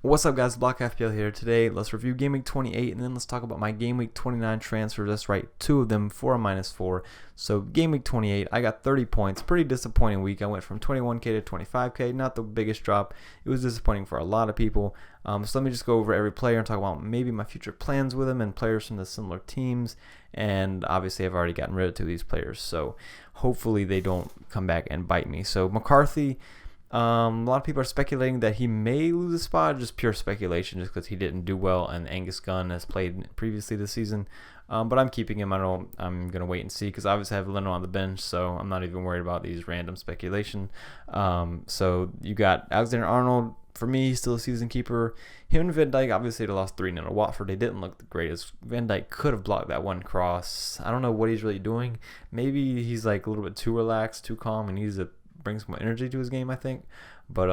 What's up, guys? Block FPL here. Today, let's review Game Week 28, and then let's talk about my Game Week 29 transfers. That's right, two of them for a -4. So, Game Week 28, I got 30 points. Pretty disappointing week. I went from 21K to 25K. Not the biggest drop. It was disappointing for a lot of people. So, let me just go over every player and talk about maybe my future plans with them and players from the similar teams. And obviously, I've already gotten rid of two of these players. So, hopefully, they don't come back and bite me. So, McCarthy. A lot of people are speculating that he may lose a spot, just pure speculation, just because he didn't do well and Angus Gunn has played previously this season. But I'm keeping him. I'm gonna wait and see because obviously I have Leno on the bench, so I'm not even worried about these random speculation. So you got Alexander Arnold. For me, he's still a season keeper. Him and Van Dijk, obviously they lost 3-0 to Watford. They didn't look the greatest. Van Dijk could have blocked that one cross. I don't know what he's really doing. Maybe he's like a little bit too relaxed, too calm, and he's brings more energy to his game, I think. But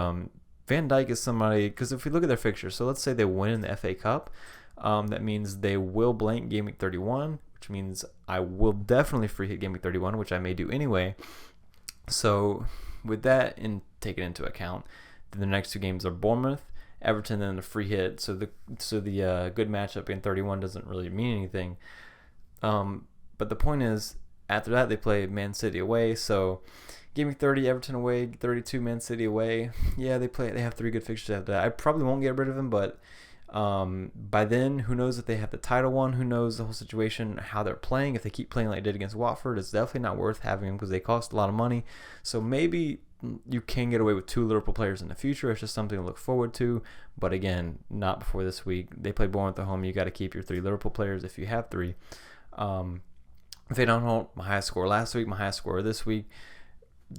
Van Dijk is somebody, because if we look at their fixtures, so let's say they win in the FA Cup, that means they will blank Game Week 31, which means I will definitely free hit Game Week 31, which I may do anyway. So with that taken into account, the next two games are Bournemouth, Everton, and a free hit. So the good matchup in 31 doesn't really mean anything. But the point is, after that they play Man City away. So Game Week 30, Everton away, 32, Man City away. Yeah, they have three good fixtures after that. I probably won't get rid of him, but by then, who knows if they have the title won? Who knows the whole situation, how they're playing? If they keep playing like they did against Watford, it's definitely not worth having them because they cost a lot of money. So maybe you can get away with two Liverpool players in the future. It's just something to look forward to. But again, not before this week. They play Bournemouth at home. You got to keep your three Liverpool players if you have three. If they don't hold my highest score last week, my highest score this week.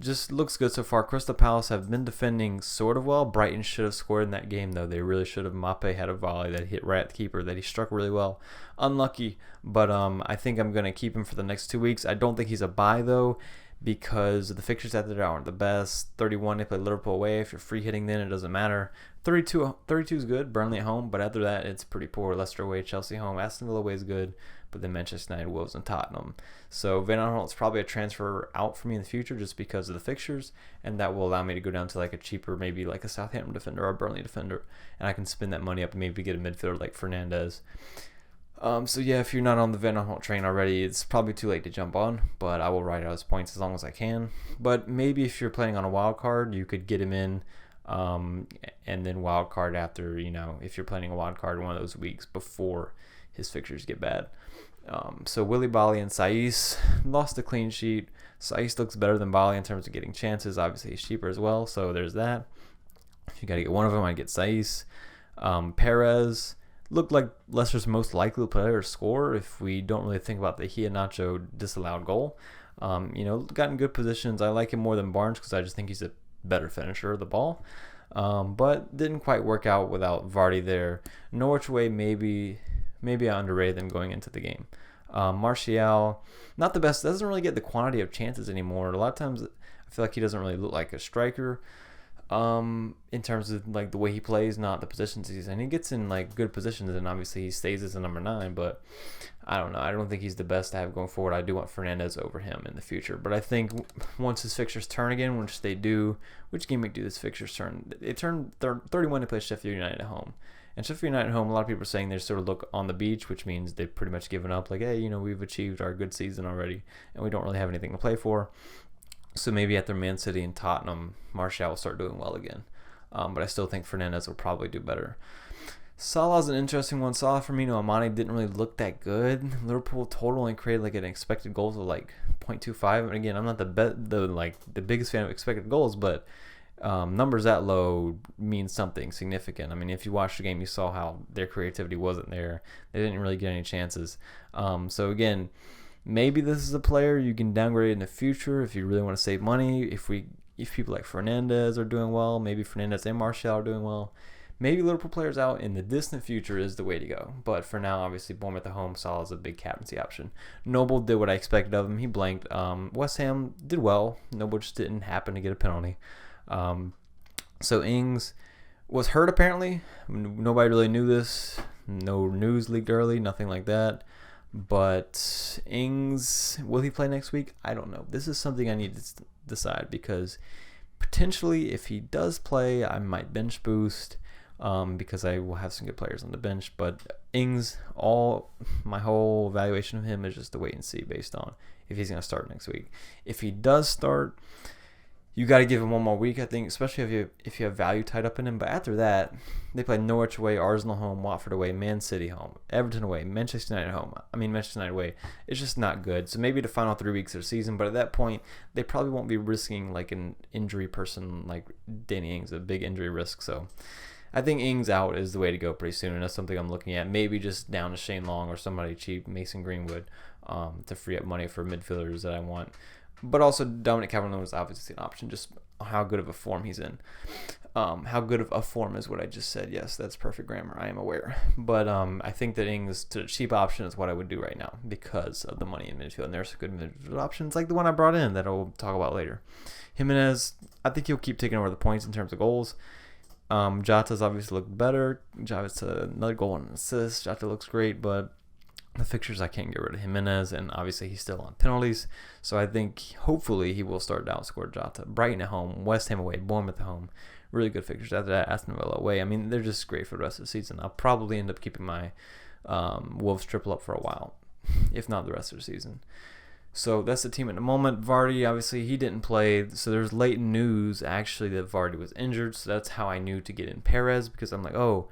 Just looks good so far. Crystal Palace have been defending sort of well. Brighton should have scored in that game, though. They really should have. Mape had a volley that hit right at the keeper that he struck really well. Unlucky, but I think I'm going to keep him for the next 2 weeks. I don't think he's a buy, though, because the fixtures after that aren't the best. 31, they play Liverpool away. If you're free hitting, then it doesn't matter. 32 is good. Burnley at home, but after that, it's pretty poor. Leicester away, Chelsea home. Aston Villa away is good, but then Manchester United, Wolves, and Tottenham. So Van Aanholt's probably a transfer out for me in the future just because of the fixtures, and that will allow me to go down to like a cheaper, maybe like a Southampton defender or a Burnley defender, and I can spend that money up and maybe get a midfielder like Fernandez. So yeah, if you're not on the Van Aanholt train already, it's probably too late to jump on, but I will ride out his points as long as I can. But maybe if you're playing on a wild card, you could get him in, and then wild card after, if you're playing a wild card one of those weeks before his fixtures get bad. So Willy Bali and Saiss lost a clean sheet. Saiss looks better than Bali in terms of getting chances. Obviously, he's cheaper as well, so there's that. If you got to get one of them, I'd get Saiss. Perez looked like Leicester's most likely player to score if we don't really think about the Iheanacho disallowed goal. Got in good positions. I like him more than Barnes because I just think he's a better finisher of the ball. But didn't quite work out without Vardy there. Norwich away, maybe I underrated them going into the game. Martial, not the best. Doesn't really get the quantity of chances anymore. A lot of times, I feel like he doesn't really look like a striker. In terms of like the way he plays, not the positions he's in. He gets in like good positions, and obviously he stays as a number 9. But I don't know. I don't think he's the best to have going forward. I do want Fernandez over him in the future. But I think once his fixtures turn again, which they do, which game week do this fixtures turn? They turn 31 to play Sheffield United at home. And Sheffield United at home, a lot of people are saying they sort of look on the beach, which means they've pretty much given up. Like, hey, we've achieved our good season already, and we don't really have anything to play for. So maybe after Man City and Tottenham, Martial will start doing well again. But I still think Fernandez will probably do better. Salah's an interesting one. Salah, Firmino, Amani didn't really look that good. Liverpool total only created like an expected goals of like 0.25. And again, I'm not the biggest fan of expected goals, but numbers that low means something significant. I mean, if you watched the game, you saw how their creativity wasn't there. They didn't really get any chances. So again, maybe this is a player you can downgrade in the future if you really want to save money. If people like Fernandez are doing well, maybe Fernandez and Martial are doing well. Maybe Liverpool players out in the distant future is the way to go. But for now, obviously, Bournemouth at home, Salah is a big captaincy option. Noble did what I expected of him. He blanked. West Ham did well. Noble just didn't happen to get a penalty. So Ings was hurt apparently. Nobody really knew this. No news leaked early, nothing like that. But Ings, will he play next week? I don't know. This is something I need to decide because potentially if he does play, I might bench boost. because I will have some good players on the bench. But Ings, my whole evaluation of him is just to wait and see based on if he's going to start next week. If he does start, you got to give him one more week, I think, especially if you have value tied up in him. But after that, they play Norwich away, Arsenal home, Watford away, Man City home, Everton away, Manchester United home. Manchester United away. It's just not good. So maybe the final 3 weeks of the season, but at that point, they probably won't be risking like an injury person like Danny Ings, a big injury risk. So I think Ings out is the way to go pretty soon, and that's something I'm looking at. Maybe just down to Shane Long or somebody cheap, Mason Greenwood, to free up money for midfielders that I want. But also Dominic Calvert-Lewin is obviously an option, just how good of a form he's in. How good of a form is what I just said. Yes, that's perfect grammar. I am aware. But I think that Ings to the cheap option is what I would do right now because of the money in midfield. And there's some good midfield options like the one I brought in that I'll talk about later. Jimenez, I think he'll keep taking over the points in terms of goals. Jota's obviously looked better. Jota's another goal and an assist. Jota looks great, but the fixtures, I can't get rid of Jimenez, and obviously he's still on penalties. So I think hopefully he will start to outscore Jota. Brighton at home, West Ham away, Bournemouth at home. Really good fixtures. After that, Aston Villa away. They're just great for the rest of the season. I'll probably end up keeping my Wolves triple up for a while, if not the rest of the season. So that's the team at the moment. Vardy, obviously, he didn't play. So there's late news, actually, that Vardy was injured. So that's how I knew to get in Perez, because I'm like, oh,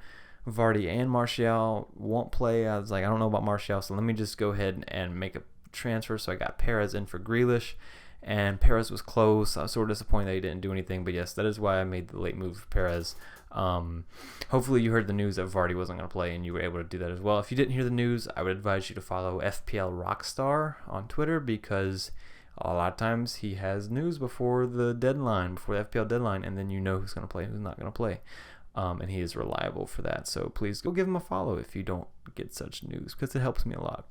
Vardy and Martial won't play. I was like, I don't know about Martial, so let me just go ahead and make a transfer. So I got Perez in for Grealish, and Perez was close. I was sort of disappointed that he didn't do anything, but yes, that is why I made the late move for Perez. Hopefully you heard the news that Vardy wasn't going to play, and you were able to do that as well. If you didn't hear the news, I would advise you to follow FPL Rockstar on Twitter, because a lot of times he has news before the deadline, before the FPL deadline, and then you know who's going to play and who's not going to play. And he is reliable for that. So please go give him a follow if you don't get such news, because it helps me a lot.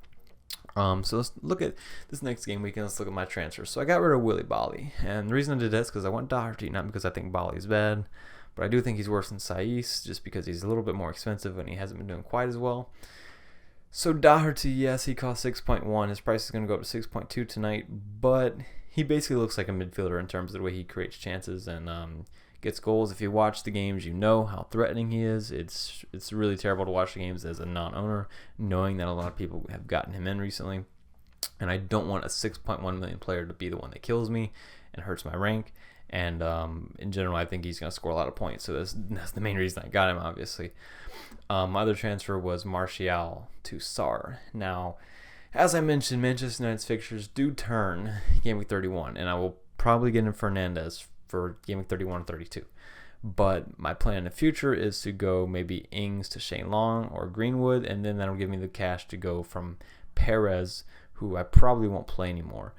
So let's look at this next game week, and let's look at my transfers. So I got rid of Willy Bali, and the reason I did that is because I want Doherty, not because I think Bali is bad, but I do think he's worse than Saiss, just because he's a little bit more expensive and he hasn't been doing quite as well. So Doherty, yes, he cost 6.1. His price is going to go up to 6.2 tonight, but he basically looks like a midfielder in terms of the way he creates chances and gets goals. If you watch the games, you know how threatening he is. It's really terrible to watch the games as a non-owner, knowing that a lot of people have gotten him in recently, and I don't want a 6.1 million player to be the one that kills me and hurts my rank. And in general, I think he's going to score a lot of points, so that's the main reason I got him, obviously. My other transfer was Martial to Sarr. Now, as I mentioned, Manchester United's fixtures do turn game week 31, and I will probably get in Fernandes for game week 31 and 32. But my plan in the future is to go maybe Ings to Shane Long or Greenwood, and then that'll give me the cash to go from Perez, who I probably won't play anymore,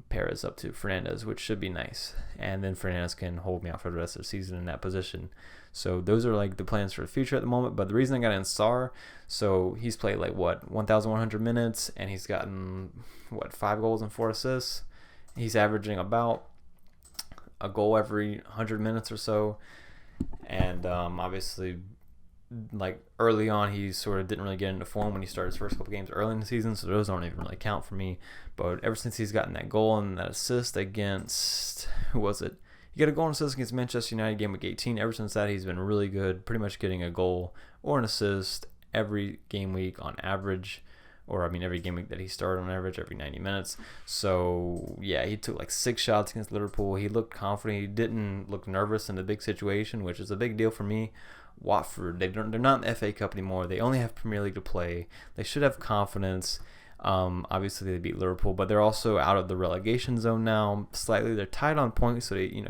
Perez up to Fernandes, which should be nice. And then Fernandes can hold me out for the rest of the season in that position. So those are like the plans for the future at the moment. But the reason I got in Sarr, so he's played 1,100 minutes, and he's gotten 5 goals and 4 assists. He's averaging about a goal every 100 minutes or so, and obviously, early on, he sort of didn't really get into form when he started his first couple games early in the season, so those don't even really count for me. But ever since he's gotten that goal and that assist against, who was it? He got a goal and assist against Manchester United game week 18. Ever since that, he's been really good, pretty much getting a goal or an assist every game week on average. Or, every game week that he started on average, every 90 minutes. So, yeah, he took 6 shots against Liverpool. He looked confident. He didn't look nervous in the big situation, which is a big deal for me. Watford, they're not in the FA Cup anymore. They only have Premier League to play. They should have confidence. Obviously, they beat Liverpool, but they're also out of the relegation zone now. Slightly, they're tied on points, so they,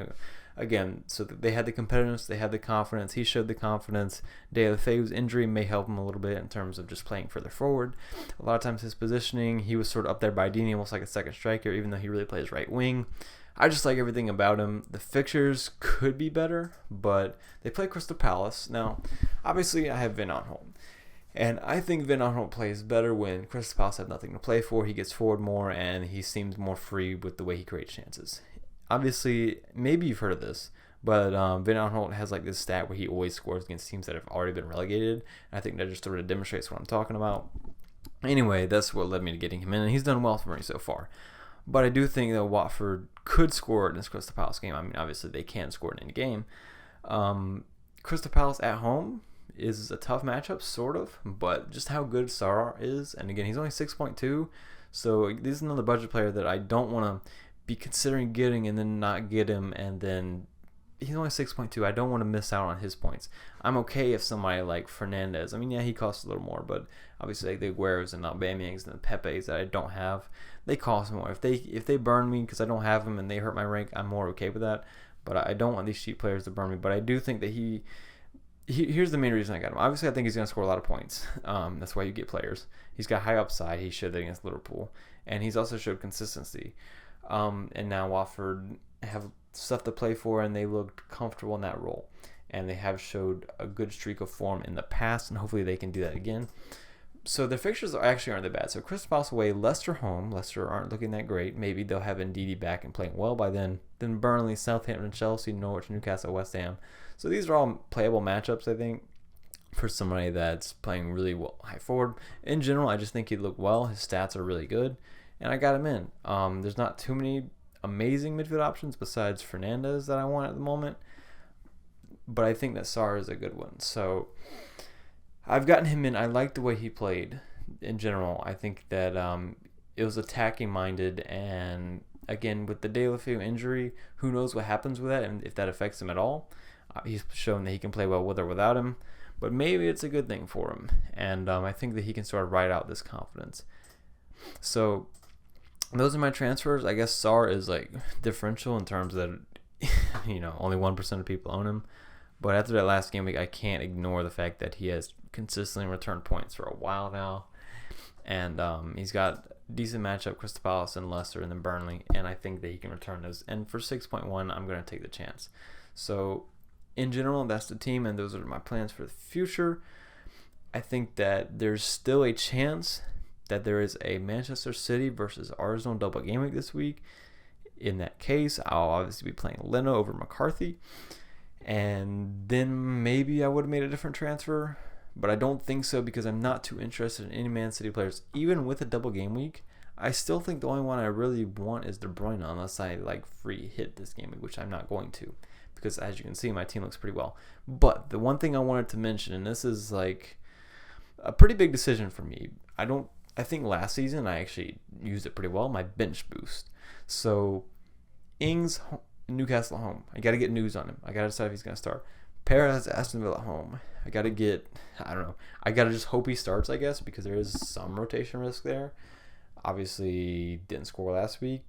again, so they had the competitiveness, they had the confidence. He showed the confidence. De La Feu's injury may help him a little bit in terms of just playing further forward. A lot of times his positioning, he was sort of up there by Dini, almost like a second striker, even though he really plays right wing. I just like everything about him. The fixtures could be better, but they play Crystal Palace. Now, obviously, I have Van Aanholt. And I think Van Aanholt plays better when Crystal Palace have nothing to play for. He gets forward more, and he seems more free with the way he creates chances. Obviously, maybe you've heard of this, but Van Aanholt has this stat where he always scores against teams that have already been relegated. And I think that just sort of demonstrates what I'm talking about. Anyway, that's what led me to getting him in, and he's done well for me so far. But I do think that Watford could score in this Crystal Palace game. Obviously, they can't score in any game. Crystal Palace at home is a tough matchup, sort of, but just how good Sarr is, and again, he's only 6.2, so this is another budget player that I don't want to be considering getting and then not get him, and then he's only 6.2. I don't want to miss out on his points. I'm okay if somebody like Fernandez, I mean, yeah, he costs a little more, but obviously like the Agueros and Aubameyangs and the Pepes that I don't have, they cost more. If they burn me because I don't have them and they hurt my rank, I'm more okay with that. But I don't want these cheap players to burn me. But I do think that here's the main reason I got him. Obviously, I think he's going to score a lot of points. That's why you get players. He's got high upside. He showed that against Liverpool. And he's also showed consistency. And now Watford have stuff to play for, and they looked comfortable in that role. And they have showed a good streak of form in the past, and hopefully they can do that again. So the fixtures actually aren't that bad. So Crystal Palace away, Leicester home. Leicester aren't looking that great. Maybe they'll have Ndidi back and playing well by then. Then Burnley, Southampton, Chelsea, Norwich, Newcastle, West Ham. So these are all playable matchups, I think, for somebody that's playing really well high forward. In general, I just think he'd look well. His stats are really good, and I got him in. There's not too many amazing midfield options besides Fernandez that I want at the moment, but I think that Sarr is a good one. So I've gotten him in. I like the way he played in general. I think that it was attacking minded, and again with the Deulofeu injury, who knows what happens with that and if that affects him at all. He's shown that he can play well with or without him, but maybe it's a good thing for him, and I think that he can sort of ride out this confidence. So those are my transfers. I guess Sarr is like differential in terms that only 1% of people own him. But after that last game week, I can't ignore the fact that he has consistently returned points for a while now. And he's got decent matchup, Crystal Palace and Leicester and then Burnley. And I think that he can return those. And for 6.1, I'm going to take the chance. So in general, that's the team. And those are my plans for the future. I think that there's still a chance that there is a Manchester City versus Arsenal double game week this week. In that case, I'll obviously be playing Leno over McCarthy. And then maybe I would have made a different transfer, but I don't think so because I'm not too interested in any Man City players. Even with a double game week, I still think the only one I really want is De Bruyne, unless I like free hit this game week, which I'm not going to, because as you can see, my team looks pretty well. But the one thing I wanted to mention, and this is like a pretty big decision for me, I think last season I actually used it pretty well, my bench boost. So Ings, Newcastle at home. I got to get news on him. I got to decide if he's going to start. Perez, Aston Villa at home. I got to just hope he starts, I guess, because there is some rotation risk there. Obviously, didn't score last week.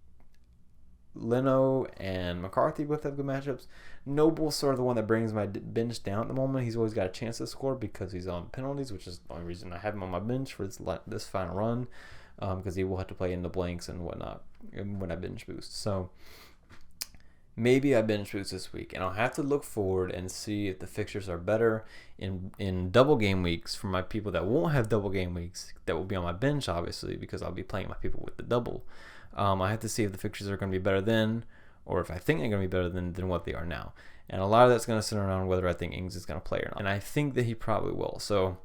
Leno and McCarthy both have good matchups. Noble's sort of the one that brings my bench down at the moment. He's always got a chance to score because he's on penalties, which is the only reason I have him on my bench for this final run, because he will have to play in the blanks and whatnot when I bench boost. So maybe I bench boost this week, and I'll have to look forward and see if the fixtures are better in double game weeks for my people that won't have double game weeks that will be on my bench, obviously, because I'll be playing my people with the double. I have to see if the fixtures are going to be better then, or if I think they're going to be better than what they are now. And a lot of that's going to center around whether I think Ings is going to play or not. And I think that he probably will. So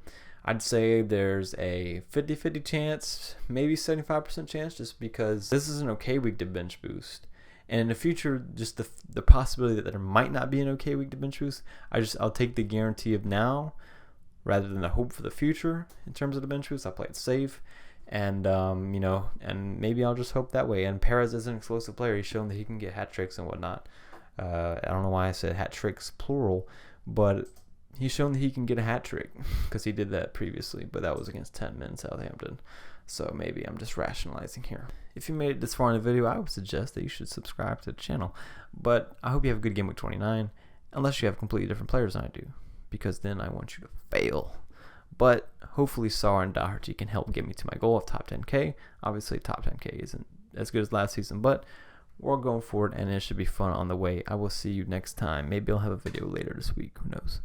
I'd say there's a 50-50 chance, maybe 75% chance, just because this is an okay week to bench boost. And in the future, just the possibility that there might not be an okay week to bench boost, I'll take the guarantee of now rather than the hope for the future in terms of the bench boost. I'll play it safe. And, and maybe I'll just hope that way. And Perez is an explosive player. He's shown that he can get hat tricks and whatnot. I don't know why I said hat tricks plural, but he's shown that he can get a hat trick because he did that previously, but that was against 10 men Southampton. So maybe I'm just rationalizing here. If you made it this far in the video, I would suggest that you should subscribe to the channel. But I hope you have a good game week 29, unless you have completely different players than I do, because then I want you to fail. But hopefully Sarr and Doherty can help get me to my goal of top 10K. Obviously, top 10K isn't as good as last season, but we're going forward, and it should be fun on the way. I will see you next time. Maybe I'll have a video later this week. Who knows?